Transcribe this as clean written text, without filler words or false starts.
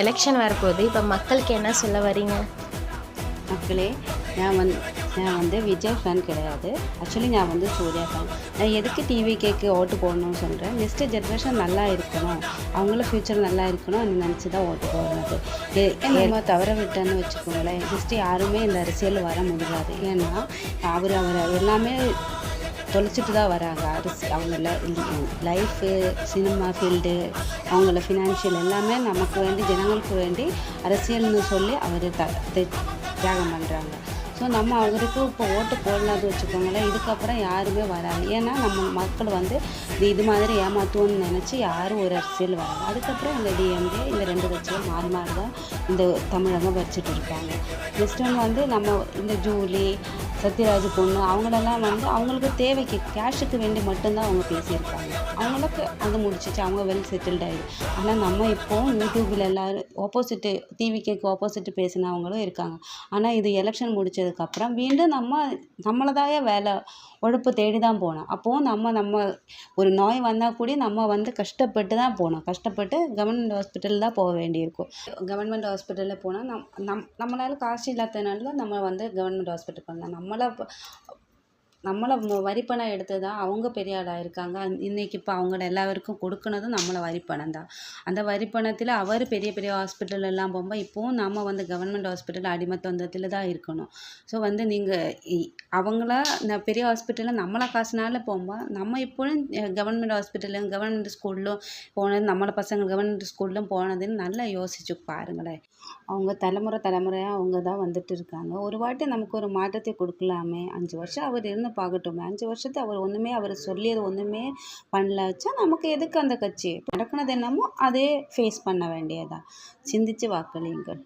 Election வரப்போகுது. இப்போ மக்களுக்கு என்ன சொல்ல வரீங்க? மக்களே, நான் வந்து விஜய் ஃபேன் கிடையாது. ஆக்சுவலி நான் வந்து சூர்யா ஃபேன். நான் எதுக்கு டிவிகேக்கு ஓட்டு போடணும்னு சொல்கிறேன், நெக்ஸ்ட்டு ஜென்ரேஷன் நல்லா இருக்கணும், அவங்களும் ஃப்யூச்சர் நல்லா இருக்கணும்னு நினச்சி தான் ஓட்டு போடுறது. நம்ம தவற விட்டோன்னு வச்சுக்கோங்களேன், நெக்ஸ்ட்டு யாருமே இந்த அரசியல் வர முடியாது. ஏன்னா அவர் எல்லாமே தொலைச்சிட்டு தான் வராங்க. அவங்கள லைஃபு, சினிமா ஃபீல்டு, அவங்கள ஃபினான்ஷியல் எல்லாமே நமக்கு வேண்டி, ஜனங்களுக்கு வேண்டி அரசியல்னு சொல்லி அவர் தியாகம் பண்ணுறாங்க. ஸோ நம்ம அவருக்கு இப்போ ஓட்டு போடலான்னு வச்சுக்கோங்களேன், இதுக்கப்புறம் யாருமே வராது. ஏன்னா நம்ம மக்கள் வந்து இது மாதிரி ஏமாற்றுவோன்னு நினச்சி யாரும் ஒரு அரசியல் வராங்க. அதுக்கப்புறம் இந்த டிஎம்கே, இந்த 2 கட்சியும் மாறி மாறி தான் இந்த தமிழகம் வச்சுட்டு இருக்காங்க. நெக்ஸ்ட் ஒன் வந்து நம்ம இந்த ஜூலி, சத்யராஜ் பொண்ணு அவங்களெல்லாம் வந்து அவங்களுக்கு தேவைக்கு கேஷுக்கு வேண்டி மட்டும்தான் அவங்க பேசியிருக்காங்க. அவங்களுக்கு அது முடிச்சிச்சு, அவங்க வெல் செட்டில்ட் ஆகிடுது. ஆனால் நம்ம இப்போது யூடியூப்பில் எல்லோரும் ஆப்போசிட்டு, டிவிகேக்கு ஆப்போசிட்டு பேசினவங்களும் இருக்காங்க. ஆனால் இது எலெக்ஷன் முடிச்சதுக்கப்புறம் மீண்டும் நம்மளதாய வேலை உழைப்பு தேடி தான் போனோம். அப்போது நம்ம ஒரு நோய் வந்தால் கூட நம்ம வந்து கஷ்டப்பட்டு தான் போனோம். கஷ்டப்பட்டு கவர்மெண்ட் ஹாஸ்பிட்டல் தான் போக வேண்டியிருக்கும். கவர்மெண்ட் ஹாஸ்பிட்டலில் போனால் நம்மளால் காசு இல்லாததுனால தான் நம்ம வந்து கவர்மெண்ட் ஹாஸ்பிட்டல் பண்ணலாம். நம்மளை வரிப்பணம் எடுத்து தான் அவங்க பெரிய ஆளாக இருக்காங்க. இன்றைக்கி இப்போ அவங்கள எல்லாருக்கும் கொடுக்குனதும் நம்மளை வரிப்பணம் தான். அந்த வரிப்பணத்தில் அவர் பெரிய பெரிய ஹாஸ்பிட்டல் எல்லாம் போகும்போது இப்போவும் நம்ம வந்து கவர்மெண்ட் ஹாஸ்பிட்டல் அடிமத்தத்தில் தான் இருக்கணும். ஸோ வந்து நீங்கள் அவங்கள இந்த பெரிய ஹாஸ்பிட்டலில் நம்மளை காசுனால போகும்போது நம்ம இப்போவும் கவர்மெண்ட் ஹாஸ்பிட்டலும் கவர்மெண்ட் ஸ்கூல்லும் போனது, நம்மளை பசங்க கவர்மெண்ட் ஸ்கூல்லும் போனதுன்னு நல்லா யோசிச்சு பாருங்களேன். அவங்க தலைமுறையாக அவங்க தான் வந்துட்டு இருக்காங்க. ஒரு வாட்டி நமக்கு ஒரு மாற்றத்தை கொடுக்கலாமே. 5 வருஷம் அவர் இருந்து பார்க்கட்டுமே. 5 வருஷத்தை அவர் சொல்லியது ஒன்றுமே பண்ணல வச்சா நமக்கு எதுக்கு அந்த கட்சி? நடக்குனது என்னமோ அதே ஃபேஸ் பண்ண வேண்டியதா. சிந்திச்சு வாக்களியுங்கள்.